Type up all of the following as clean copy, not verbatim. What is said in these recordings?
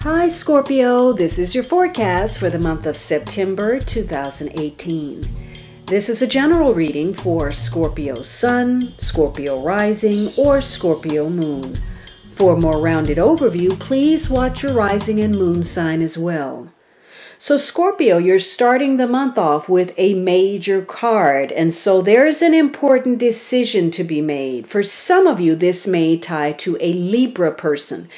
Hi Scorpio, this is your forecast for the month of September 2018. This is a general reading for Scorpio Sun, Scorpio Rising, or Scorpio Moon. For a more rounded overview, please watch your rising and moon sign as well. So Scorpio, you're starting the month off with a major card, and so there's an important decision to be made. For some of you, this may tie to a Libra person.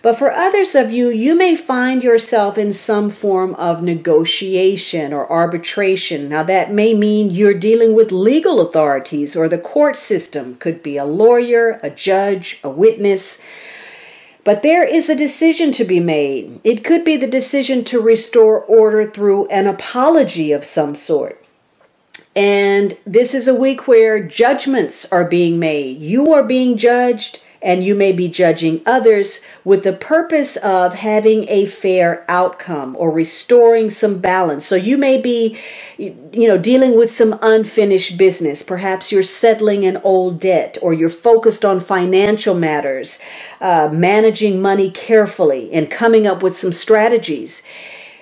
But for others of you, you may find yourself in some form of negotiation or arbitration. Now, that may mean you're dealing with legal authorities or the court system. Could be a lawyer, a judge, a witness. But there is a decision to be made. It could be the decision to restore order through an apology of some sort. And this is a week where judgments are being made. You are being judged, and you may be judging others with the purpose of having a fair outcome or restoring some balance. So you may be, dealing with some unfinished business. Perhaps you're settling an old debt, or you're focused on financial matters, managing money carefully and coming up with some strategies.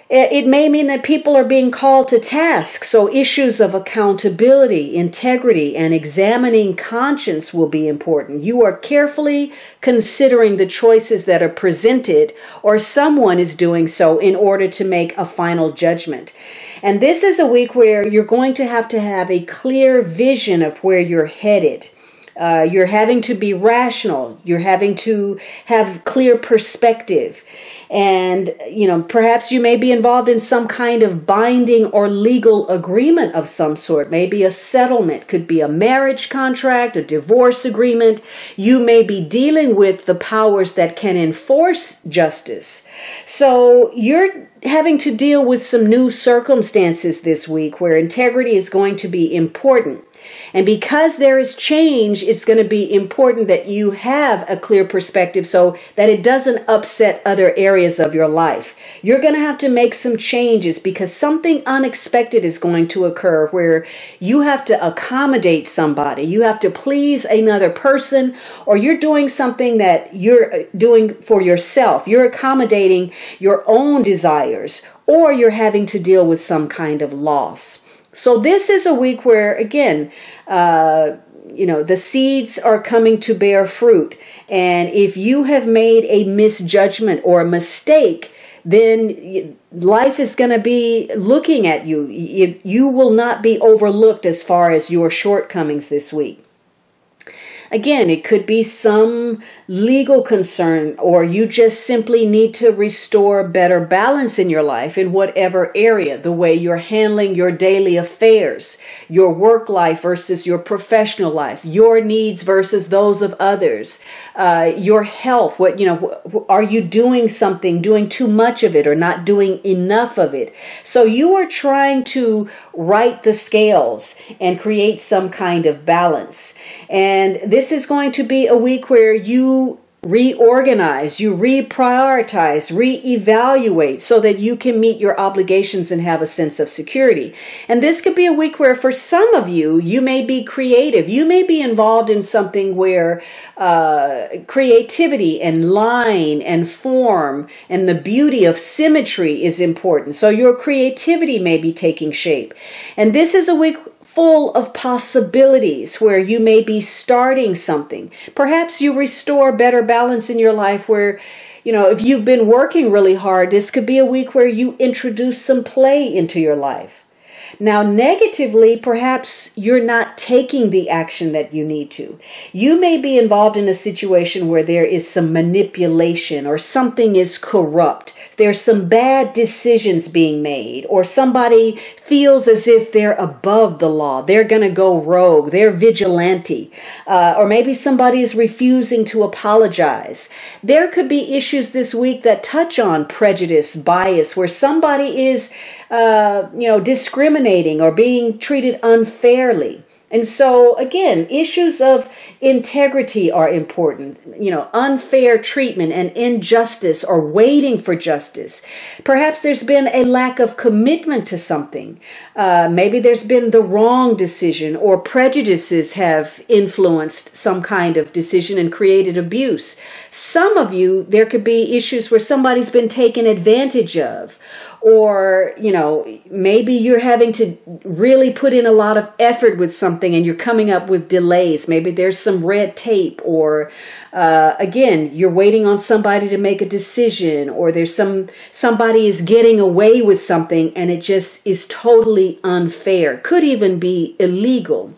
It may mean that people are being called to task, so issues of accountability, integrity, and examining conscience will be important. You are carefully considering the choices that are presented, or someone is doing so in order to make a final judgment. And this is a week where you're going to have a clear vision of where you're headed. You're having to be rational. You're having to have clear perspective. And, perhaps you may be involved in some kind of binding or legal agreement of some sort. Maybe a settlement, could be a marriage contract, a divorce agreement. You may be dealing with the powers that can enforce justice. So you're having to deal with some new circumstances this week where integrity is going to be important. And because there is change, it's going to be important that you have a clear perspective so that it doesn't upset other areas of your life. You're going to have to make some changes because something unexpected is going to occur where you have to accommodate somebody. You have to please another person, or you're doing something that you're doing for yourself. You're accommodating your own desires, or you're having to deal with some kind of loss. So this is a week where, again, the seeds are coming to bear fruit. And if you have made a misjudgment or a mistake, then life is going to be looking at you. You will not be overlooked as far as your shortcomings this week. Again, it could be some legal concern, or you just simply need to restore better balance in your life in whatever area, the way you're handling your daily affairs, your work life versus your professional life, your needs versus those of others, your health. Are you doing something, doing too much of it or not doing enough of it? So you are trying to right the scales and create some kind of balance. And this is going to be a week where you reorganize, you reprioritize, reevaluate so that you can meet your obligations and have a sense of security. And this could be a week where for some of you, you may be creative. You may be involved in something where creativity and line and form and the beauty of symmetry is important. So your creativity may be taking shape. And this is a week full of possibilities where you may be starting something. Perhaps you restore better balance in your life where, if you've been working really hard, this could be a week where you introduce some play into your life. Now, negatively, perhaps you're not taking the action that you need to. You may be involved in a situation where there is some manipulation or something is corrupt. There's some bad decisions being made, or somebody feels as if they're above the law. They're going to go rogue. They're vigilante. Or maybe somebody is refusing to apologize. There could be issues this week that touch on prejudice, bias, where somebody is discriminating or being treated unfairly. And so, again, issues of integrity are important. Unfair treatment and injustice or waiting for justice. Perhaps there's been a lack of commitment to something. Maybe there's been the wrong decision, or prejudices have influenced some kind of decision and created abuse. Some of you, there could be issues where somebody's been taken advantage of. Or, maybe you're having to really put in a lot of effort with something and you're coming up with delays. Maybe there's some red tape, or, again, you're waiting on somebody to make a decision, or there's somebody is getting away with something and it just is totally unfair. Could even be illegal.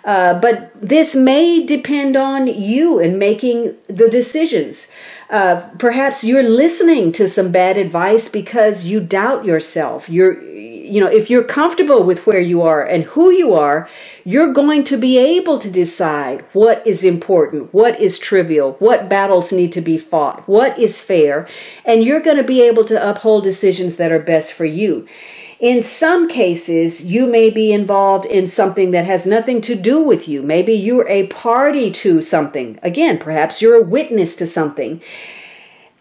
But this may depend on you in making the decisions. Perhaps you're listening to some bad advice because you doubt yourself. If you're comfortable with where you are and who you are, you're going to be able to decide what is important, what is trivial, what battles need to be fought, what is fair, and you're going to be able to uphold decisions that are best for you. In some cases, you may be involved in something that has nothing to do with you. Maybe you're a party to something. Again, perhaps you're a witness to something.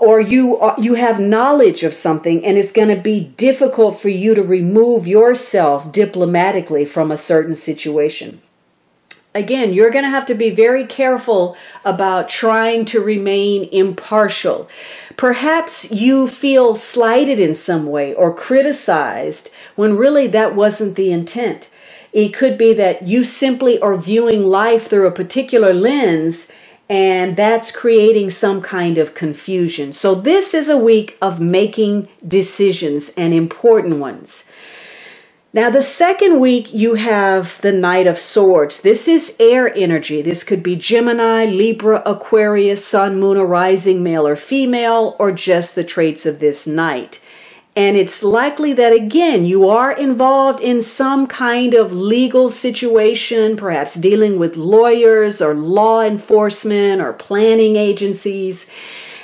Or you have knowledge of something, and it's going to be difficult for you to remove yourself diplomatically from a certain situation. Again, you're going to have to be very careful about trying to remain impartial. Perhaps you feel slighted in some way or criticized when really that wasn't the intent. It could be that you simply are viewing life through a particular lens, and that's creating some kind of confusion. So this is a week of making decisions, and important ones. Now, the second week, you have the Knight of Swords. This is air energy. This could be Gemini, Libra, Aquarius, Sun, Moon, or Rising, male or female, or just the traits of this Knight. And it's likely that, again, you are involved in some kind of legal situation, perhaps dealing with lawyers or law enforcement or planning agencies.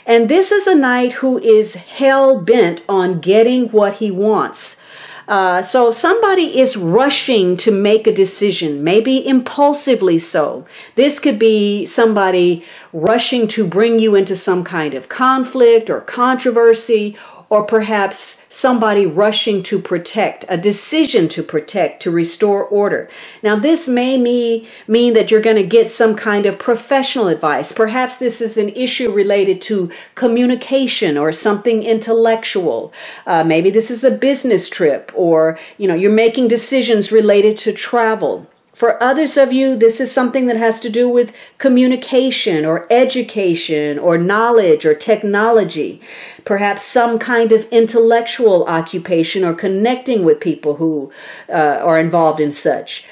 And this is a Knight who is hell-bent on getting what he wants. So somebody is rushing to make a decision, maybe impulsively so. This could be somebody rushing to bring you into some kind of conflict or controversy, or perhaps somebody rushing to protect, a decision to protect, to restore order. Now, this may mean that you're going to get some kind of professional advice. Perhaps this is an issue related to communication or something intellectual. Maybe this is a business trip, or, you're making decisions related to travel. For others of you, this is something that has to do with communication or education or knowledge or technology. Perhaps some kind of intellectual occupation or connecting with people who are involved in such.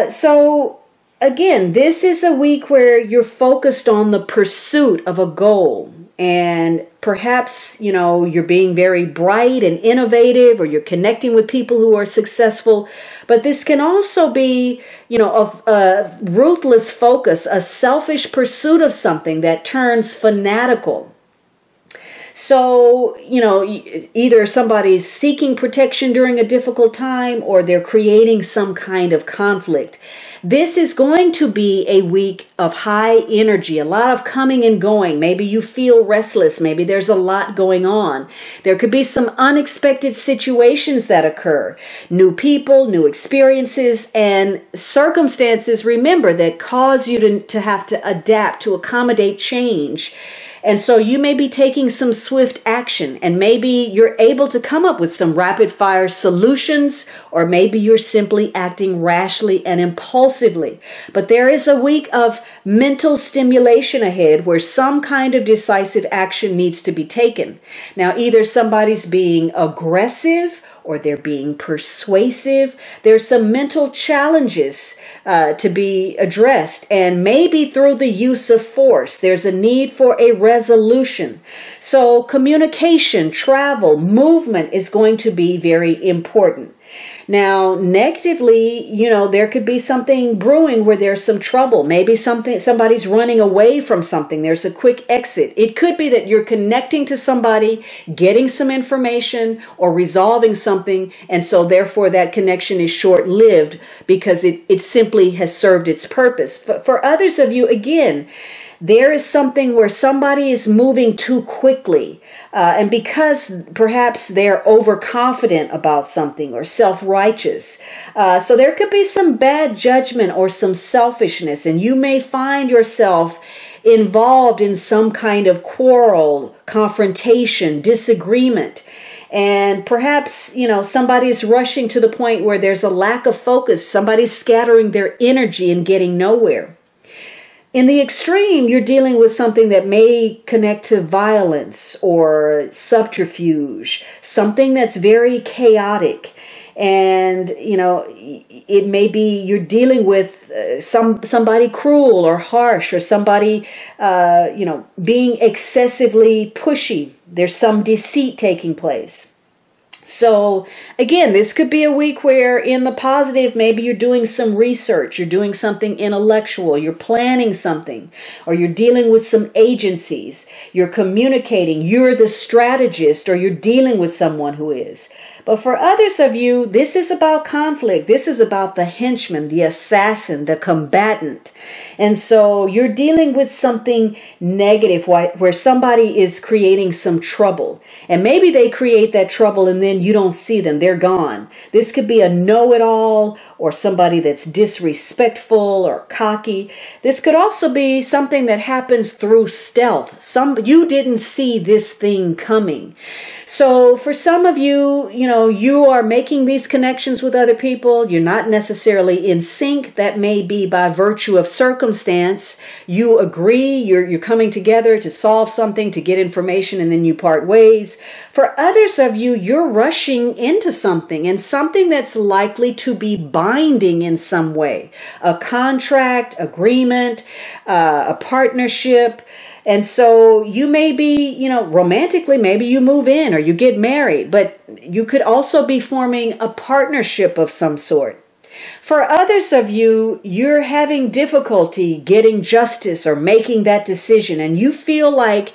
So again, this is a week where you're focused on the pursuit of a goal. And perhaps, you're being very bright and innovative, or you're connecting with people who are successful. But this can also be, a ruthless focus, a selfish pursuit of something that turns fanatical. So, either somebody's seeking protection during a difficult time, or they're creating some kind of conflict. This is going to be a week of high energy, a lot of coming and going. Maybe you feel restless. Maybe there's a lot going on. There could be some unexpected situations that occur. New people, new experiences, and circumstances, remember, that cause you to have to adapt, to accommodate change. And so you may be taking some swift action, and maybe you're able to come up with some rapid fire solutions, or maybe you're simply acting rashly and impulsively. But there is a week of mental stimulation ahead where some kind of decisive action needs to be taken. Now, either somebody's being aggressive or they're being persuasive. There's some mental challenges to be addressed, and maybe through the use of force. There's a need for a resolution. So communication, travel, movement is going to be very important. Now, negatively, there could be something brewing where there's some trouble. Maybe somebody's running away from something. There's a quick exit. It could be that you're connecting to somebody, getting some information, or resolving something, and so therefore that connection is short-lived because it simply has served its purpose. For others of you, again, there is something where somebody is moving too quickly. And because perhaps they're overconfident about something or self-righteous. So there could be some bad judgment or some selfishness. And you may find yourself involved in some kind of quarrel, confrontation, disagreement. And perhaps, somebody's rushing to the point where there's a lack of focus. Somebody's scattering their energy and getting nowhere. In the extreme, you're dealing with something that may connect to violence or subterfuge, something that's very chaotic. And, it may be you're dealing with somebody cruel or harsh or somebody, being excessively pushy. There's some deceit taking place. So again, this could be a week where in the positive, maybe you're doing some research, you're doing something intellectual, you're planning something, or you're dealing with some agencies, you're communicating, you're the strategist, or you're dealing with someone who is. But for others of you, this is about conflict. This is about the henchman, the assassin, the combatant. And so you're dealing with something negative where somebody is creating some trouble. And maybe they create that trouble and then you don't see them. They're gone. This could be a know-it-all or somebody that's disrespectful or cocky. This could also be something that happens through stealth. You didn't see this thing coming. So for some of you, you are making these connections with other people. You're not necessarily in sync. That may be by virtue of circumstance. You agree, you're coming together to solve something, to get information, and then you part ways. For others of you, you're rushing into something, and something that's likely to be binding in some way. A contract, agreement, a partnership. And so you may be, romantically, maybe you move in or you get married, but you could also be forming a partnership of some sort. For others of you, you're having difficulty getting justice or making that decision, and you feel like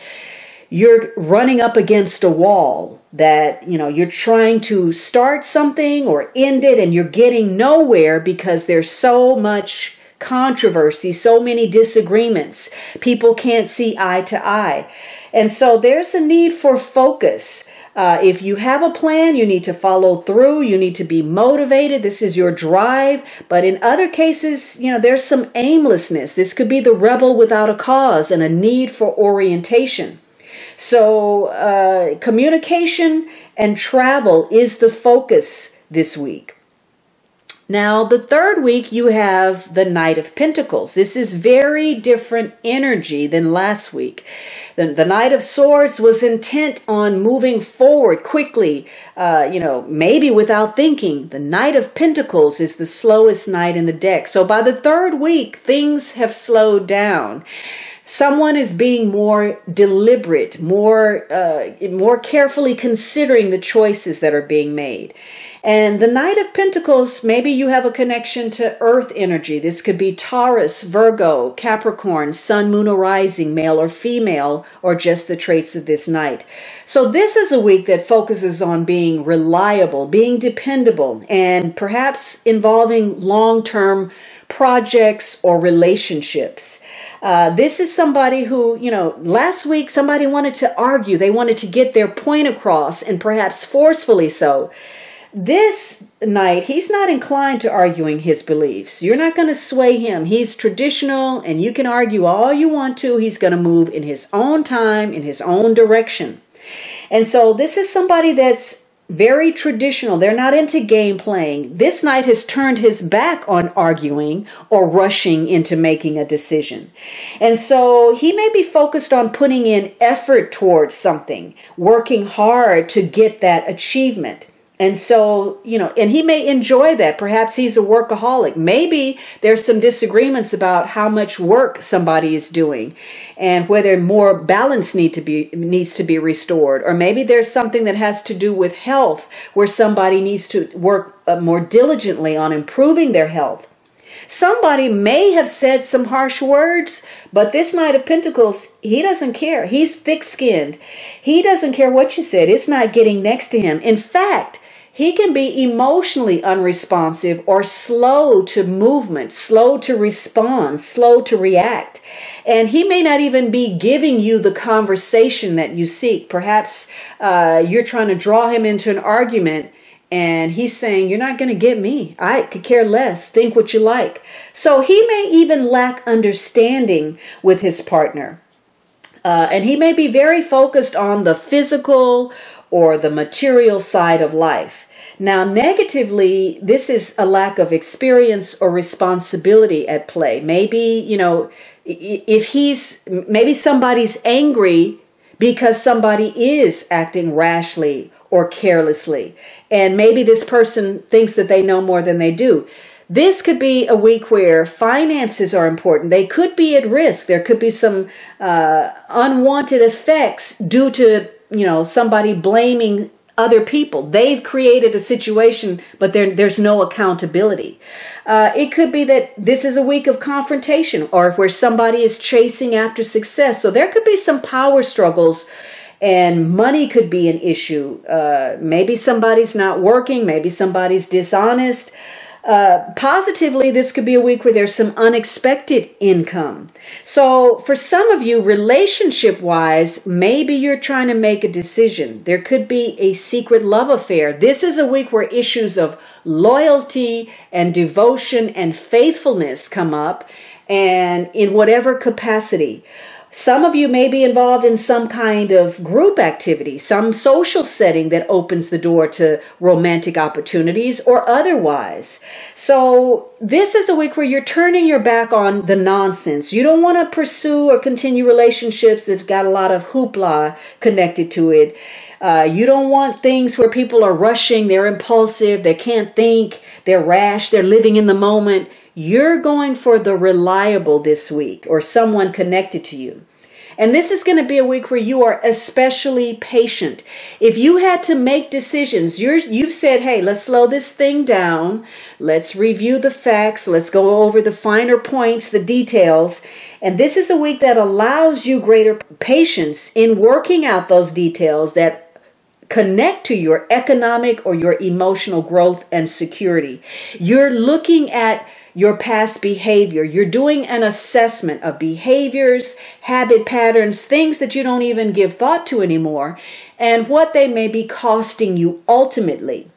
you're running up against a wall, that, you're trying to start something or end it, and you're getting nowhere because there's so much controversy, so many disagreements. People can't see eye to eye. And so there's a need for focus. If you have a plan, you need to follow through. You need to be motivated. This is your drive. But in other cases, there's some aimlessness. This could be the rebel without a cause and a need for orientation. So communication and travel is the focus this week. Now, the third week, you have the Knight of Pentacles. This is very different energy than last week. The Knight of Swords was intent on moving forward quickly, maybe without thinking. The Knight of Pentacles is the slowest knight in the deck. So by the third week, things have slowed down. Someone is being more deliberate, more carefully considering the choices that are being made. And the Knight of Pentacles, maybe you have a connection to earth energy. This could be Taurus, Virgo, Capricorn, Sun, Moon, or Rising, male or female, or just the traits of this knight. So this is a week that focuses on being reliable, being dependable, and perhaps involving long-term projects or relationships. This is somebody who, last week somebody wanted to argue. They wanted to get their point across, and perhaps forcefully so. This knight, he's not inclined to arguing his beliefs. You're not going to sway him. He's traditional, and you can argue all you want to. He's going to move in his own time, in his own direction. And so this is somebody that's very traditional. They're not into game playing. This knight has turned his back on arguing or rushing into making a decision. And so he may be focused on putting in effort towards something, working hard to get that achievement. And so, and he may enjoy that. Perhaps he's a workaholic. Maybe there's some disagreements about how much work somebody is doing and whether more balance needs to be restored. Or maybe there's something that has to do with health where somebody needs to work more diligently on improving their health. Somebody may have said some harsh words, but this Knight of Pentacles, he doesn't care. He's thick-skinned. He doesn't care what you said. It's not getting next to him. In fact, he can be emotionally unresponsive or slow to movement, slow to respond, slow to react. And he may not even be giving you the conversation that you seek. Perhaps you're trying to draw him into an argument and he's saying, you're not going to get me. I could care less. Think what you like. So he may even lack understanding with his partner. And he may be very focused on the physical or the material side of life. Now, negatively, this is a lack of experience or responsibility at play. Maybe, maybe somebody's angry because somebody is acting rashly or carelessly. And maybe this person thinks that they know more than they do. This could be a week where finances are important. They could be at risk. There could be some unwanted effects due to, somebody blaming other people. They've created a situation, but there's no accountability. It could be that this is a week of confrontation or where somebody is chasing after success. So there could be some power struggles and money could be an issue. Maybe somebody's not working. Maybe somebody's dishonest. Positively, this could be a week where there's some unexpected income. So for some of you, relationship-wise, maybe you're trying to make a decision. There could be a secret love affair. This is a week where issues of loyalty and devotion and faithfulness come up, and in whatever capacity. Some of you may be involved in some kind of group activity, some social setting that opens the door to romantic opportunities or otherwise. So this is a week where you're turning your back on the nonsense. You don't want to pursue or continue relationships that's got a lot of hoopla connected to it. You don't want things where people are rushing, they're impulsive, they can't think, they're rash, they're living in the moment. You're going for the reliable this week or someone connected to you. And this is going to be a week where you are especially patient. If you had to make decisions, you've said, hey, let's slow this thing down. Let's review the facts. Let's go over the finer points, the details. And this is a week that allows you greater patience in working out those details that connect to your economic or your emotional growth and security. You're looking at your past behavior. You're doing an assessment of behaviors, habit patterns, things that you don't even give thought to anymore, and what they may be costing you ultimately.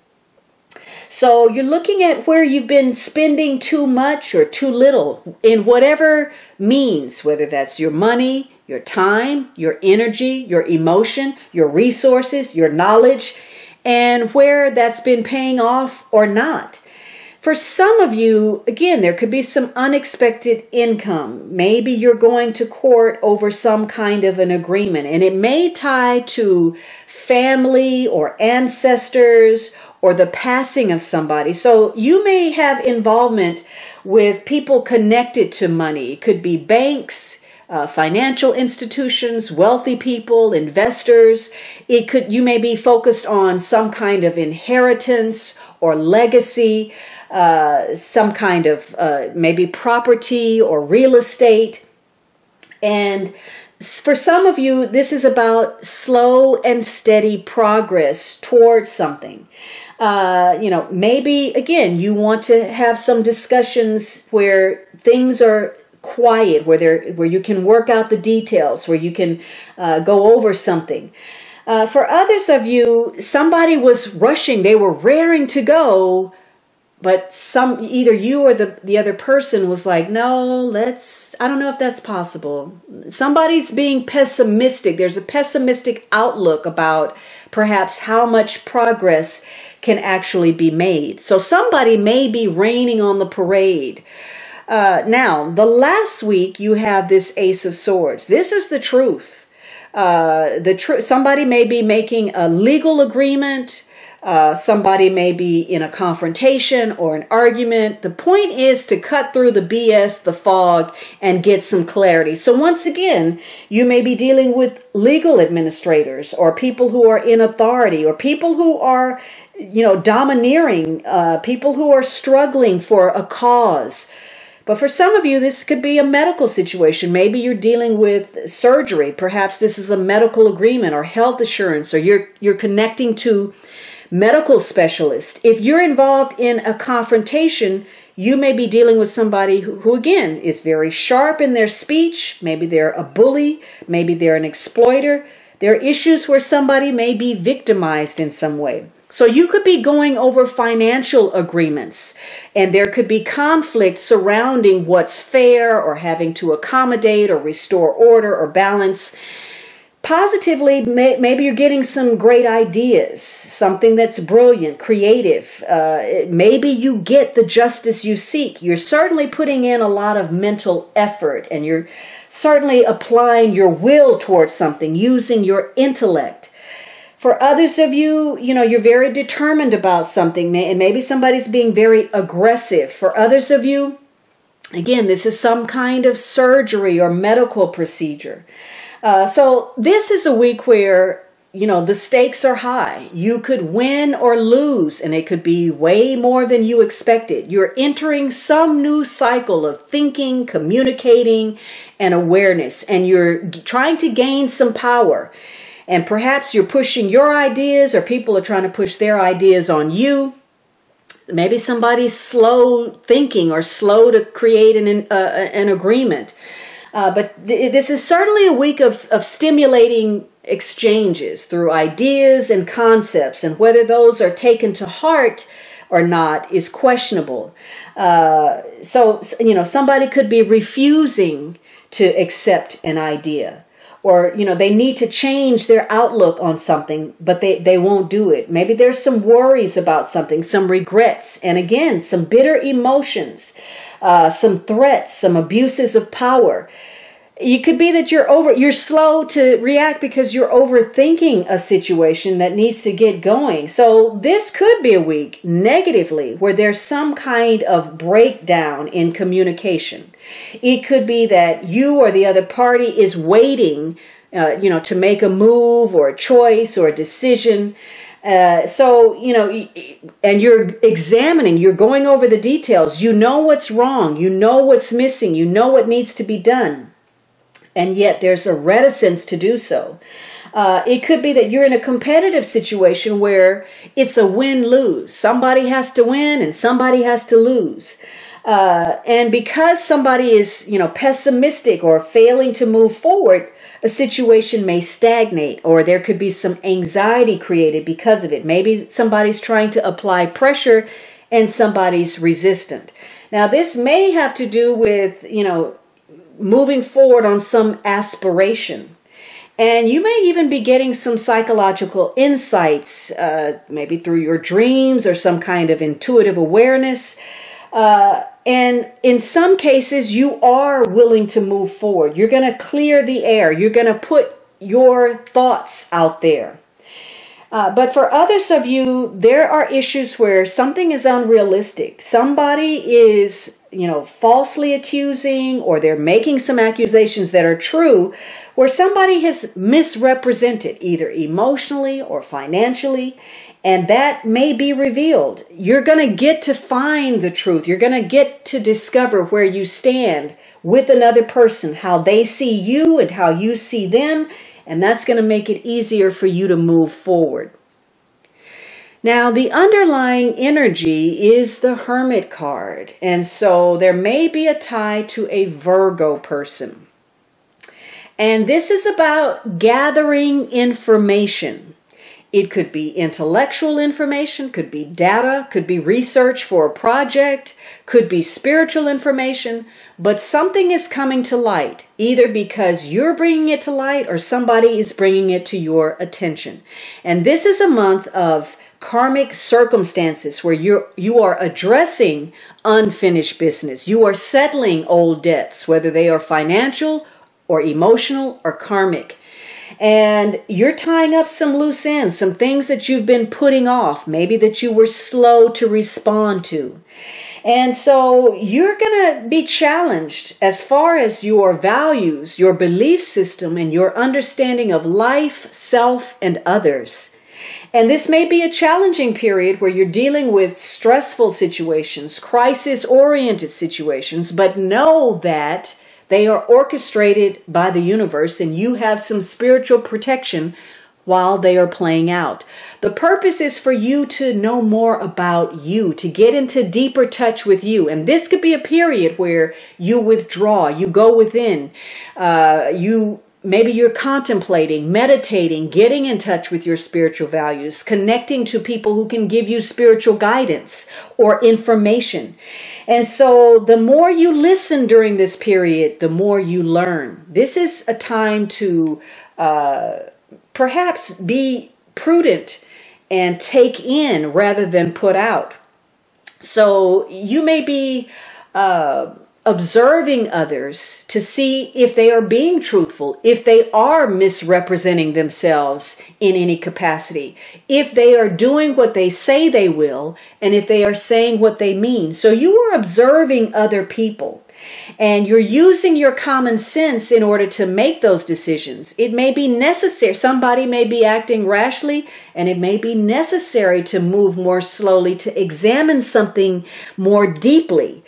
So you're looking at where you've been spending too much or too little in whatever means, whether that's your money, your time, your energy, your emotion, your resources, your knowledge, and where that's been paying off or not. For some of you, again, there could be some unexpected income. Maybe you're going to court over some kind of an agreement, and it may tie to family or ancestors or the passing of somebody. So you may have involvement with people connected to money. It could be banks, financial institutions, wealthy people, investors. You may be focused on some kind of inheritance or legacy, some kind of maybe property or real estate. And for some of you, this is about slow and steady progress towards something. Maybe, again, you want to have some discussions where things are quiet, where you can work out the details, where you can go over something. For others of you, somebody was rushing, they were raring to go, but either you or the other person was like, no, I don't know if that's possible. Somebody's being pessimistic. There's a pessimistic outlook about perhaps how much progress can actually be made. So somebody may be raining on the parade. Now, the last week you have this Ace of Swords. This is the truth. Somebody may be making a legal agreement. Somebody may be in a confrontation or an argument. The point is to cut through the BS, the fog, and get some clarity. So once again, you may be dealing with legal administrators or people who are in authority or people who are, domineering, people who are struggling for a cause. But for some of you, this could be a medical situation. Maybe you're dealing with surgery. Perhaps this is a medical agreement or health assurance, or you're connecting to medical specialist. If you're involved in a confrontation, you may be dealing with somebody who again, is very sharp in their speech. Maybe they're a bully. Maybe they're an exploiter. There are issues where somebody may be victimized in some way. So you could be going over financial agreements, and there could be conflict surrounding what's fair or having to accommodate or restore order or balance. Positively, maybe you're getting some great ideas, something that's brilliant, creative. Maybe you get the justice you seek. You're certainly putting in a lot of mental effort, and you're certainly applying your will towards something, using your intellect. For others of you, you're very determined about something, and maybe somebody's being very aggressive. For others of you, again, this is some kind of surgery or medical procedure. So this is a week where, the stakes are high. You could win or lose, and it could be way more than you expected. You're entering some new cycle of thinking, communicating, and awareness, and you're trying to gain some power. And perhaps you're pushing your ideas, or people are trying to push their ideas on you. Maybe somebody's slow thinking or slow to create an agreement. But this is certainly a week of stimulating exchanges through ideas and concepts. And whether those are taken to heart or not is questionable. So somebody could be refusing to accept an idea. Or, they need to change their outlook on something, but they won't do it. Maybe there's some worries about something, some regrets, and again, some bitter emotions, some threats, some abuses of power. It could be that you're slow to react because you're overthinking a situation that needs to get going. So this could be a week negatively where there's some kind of breakdown in communication. It could be that you or the other party is waiting, to make a move or a choice or a decision. And you're examining, you're going over the details. You know what's wrong. You know what's missing. You know what needs to be done. And yet there's a reticence to do so. It could be that you're in a competitive situation where it's a win-lose. Somebody has to win and somebody has to lose. And because somebody is, pessimistic or failing to move forward, a situation may stagnate, or there could be some anxiety created because of it. Maybe somebody's trying to apply pressure and somebody's resistant. Now, this may have to do with, moving forward on some aspiration. And you may even be getting some psychological insights, maybe through your dreams or some kind of intuitive awareness. And in some cases, you are willing to move forward. You're going to clear the air. You're going to put your thoughts out there. But for others of you, there are issues where something is unrealistic. Somebody is, falsely accusing, or they're making some accusations that are true, where somebody has misrepresented either emotionally or financially, and that may be revealed. You're going to get to find the truth. You're going to get to discover where you stand with another person, how they see you and how you see them, and that's going to make it easier for you to move forward. Now, the underlying energy is the Hermit card, and so there may be a tie to a Virgo person. And this is about gathering information. It could be intellectual information, could be data, could be research for a project, could be spiritual information, but something is coming to light, either because you're bringing it to light or somebody is bringing it to your attention. And this is a month of karmic circumstances where you are addressing unfinished business. You are settling old debts, whether they are financial or emotional or karmic. And you're tying up some loose ends, some things that you've been putting off, maybe that you were slow to respond to. And so you're going to be challenged as far as your values, your belief system, and your understanding of life, self, and others. And this may be a challenging period where you're dealing with stressful situations, crisis-oriented situations, but know that they are orchestrated by the universe and you have some spiritual protection while they are playing out. The purpose is for you to know more about you, to get into deeper touch with you. And this could be a period where you withdraw, you go within, maybe you're contemplating, meditating, getting in touch with your spiritual values, connecting to people who can give you spiritual guidance or information. And so the more you listen during this period, the more you learn. This is a time to perhaps be prudent and take in rather than put out. So you may be observing others to see if they are being truthful, if they are misrepresenting themselves in any capacity, if they are doing what they say they will, and if they are saying what they mean. So you are observing other people. And you're using your common sense in order to make those decisions. It may be necessary. Somebody may be acting rashly, and it may be necessary to move more slowly, to examine something more deeply.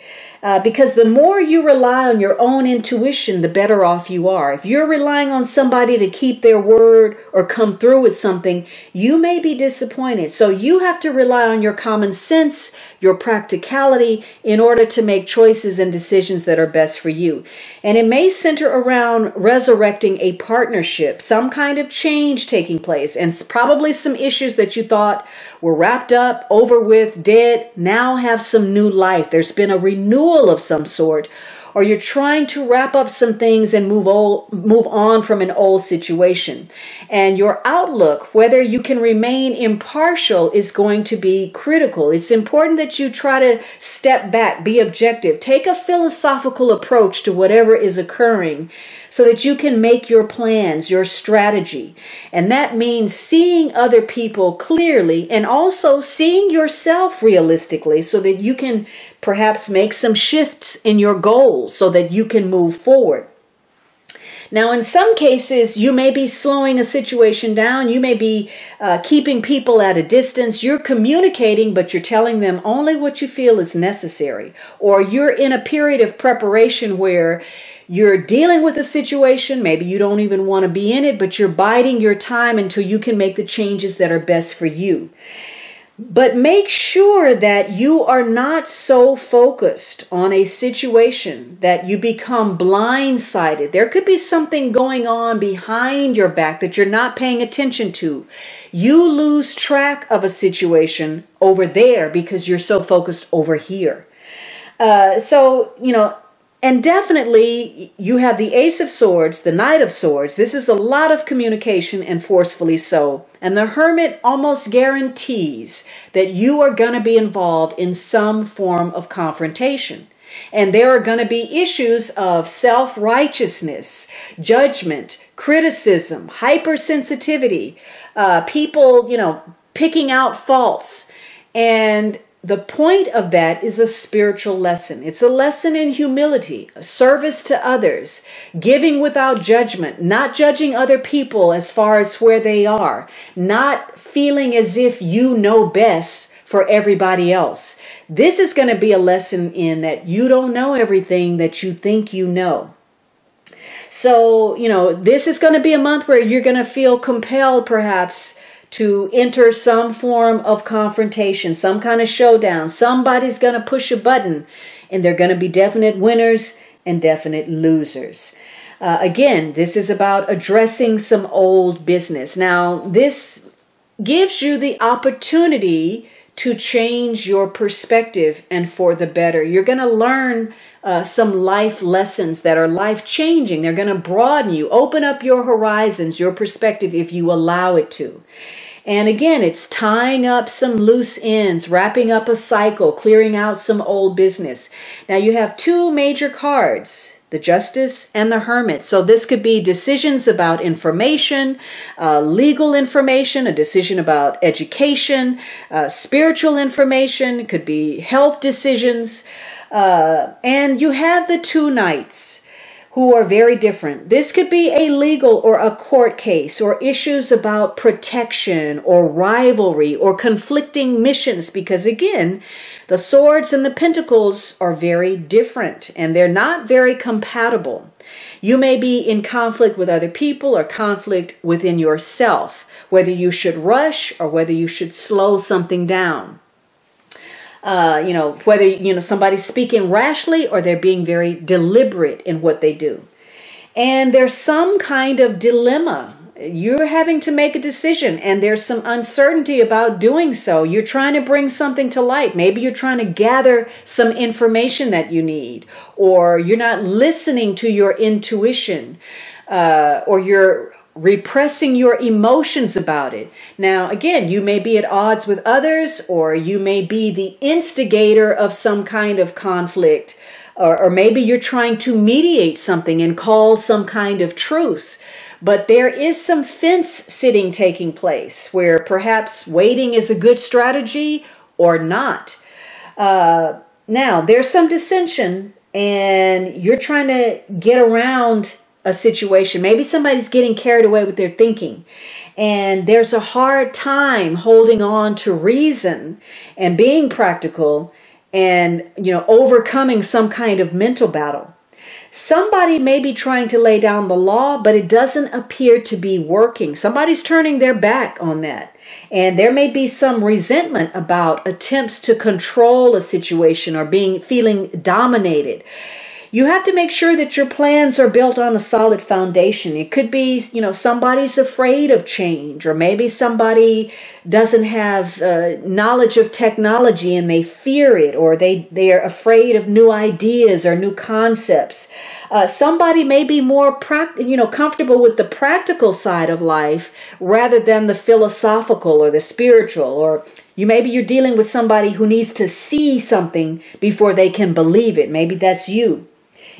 Because the more you rely on your own intuition, the better off you are. If you're relying on somebody to keep their word or come through with something, you may be disappointed. So you have to rely on your common sense, your practicality, in order to make choices and decisions that are best for you. And it may center around resurrecting a partnership, some kind of change taking place, and probably some issues that you thought were wrapped up, over with, dead, now have some new life. There's been a renewal of some sort, or you're trying to wrap up some things and move on from an old situation. And your outlook, whether you can remain impartial, is going to be critical. It's important that you try to step back, be objective, take a philosophical approach to whatever is occurring so that you can make your plans, your strategy. And that means seeing other people clearly and also seeing yourself realistically so that you can perhaps make some shifts in your goals so that you can move forward. Now, in some cases, you may be slowing a situation down. You may be keeping people at a distance. You're communicating, but you're telling them only what you feel is necessary. Or you're in a period of preparation where you're dealing with a situation. Maybe you don't even want to be in it, but you're biding your time until you can make the changes that are best for you. But make sure that you are not so focused on a situation that you become blindsided. There could be something going on behind your back that you're not paying attention to. You lose track of a situation over there because you're so focused over here. And definitely you have the Ace of Swords, the Knight of Swords. This is a lot of communication, and forcefully so. And the Hermit almost guarantees that you are going to be involved in some form of confrontation. And there are going to be issues of self-righteousness, judgment, criticism, hypersensitivity, people, picking out faults. And the point of that is a spiritual lesson. It's a lesson in humility, service to others, giving without judgment, not judging other people as far as where they are, not feeling as if you know best for everybody else. This is going to be a lesson in that you don't know everything that you think you know. So, this is going to be a month where you're going to feel compelled perhaps to enter some form of confrontation, some kind of showdown. Somebody's going to push a button, and there are going to be definite winners and definite losers. Again, this is about addressing some old business. Now, this gives you the opportunity to change your perspective and for the better. You're going to learn some life lessons that are life-changing. They're going to broaden you, open up your horizons, your perspective if you allow it to. And again, it's tying up some loose ends, wrapping up a cycle, clearing out some old business. Now you have two major cards, the Justice and the Hermit. So this could be decisions about information, legal information, a decision about education, spiritual information. It could be health decisions. And you have the two Knights, who are very different. This could be a legal or a court case, or issues about protection or rivalry or conflicting missions, because again, the Swords and the Pentacles are very different and they're not very compatible. You may be in conflict with other people or conflict within yourself, whether you should rush or whether you should slow something down. Whether, somebody's speaking rashly or they're being very deliberate in what they do. And there's some kind of dilemma. You're having to make a decision and there's some uncertainty about doing so. You're trying to bring something to light. Maybe you're trying to gather some information that you need, or you're not listening to your intuition, or you're repressing your emotions about it. Now, again, you may be at odds with others, or you may be the instigator of some kind of conflict, or maybe you're trying to mediate something and call some kind of truce. But there is some fence sitting taking place where perhaps waiting is a good strategy or not. Now, there's some dissension and you're trying to get around a situation. Maybe somebody's getting carried away with their thinking, and there's a hard time holding on to reason and being practical and, overcoming some kind of mental battle. Somebody may be trying to lay down the law, but it doesn't appear to be working. Somebody's turning their back on that. And there may be some resentment about attempts to control a situation or feeling dominated. You have to make sure that your plans are built on a solid foundation. It could be, somebody's afraid of change, or maybe somebody doesn't have knowledge of technology and they fear it, or they are afraid of new ideas or new concepts. Somebody may be more comfortable with the practical side of life rather than the philosophical or the spiritual, or maybe you're dealing with somebody who needs to see something before they can believe it. Maybe that's you.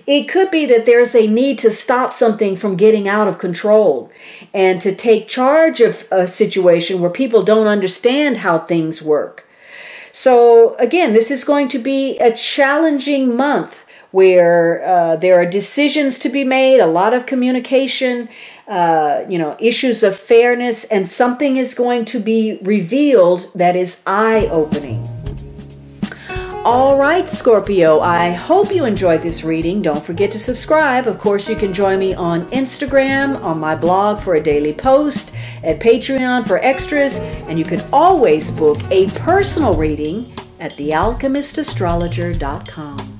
It could be that there's a need to stop something from getting out of control and to take charge of a situation where people don't understand how things work. So again, this is going to be a challenging month where there are decisions to be made, a lot of communication, issues of fairness, and something is going to be revealed that is eye-opening. All right, Scorpio, I hope you enjoyed this reading. Don't forget to subscribe. Of course, you can join me on Instagram, on my blog for a daily post, at Patreon for extras, and you can always book a personal reading at thealchemistastrologer.com.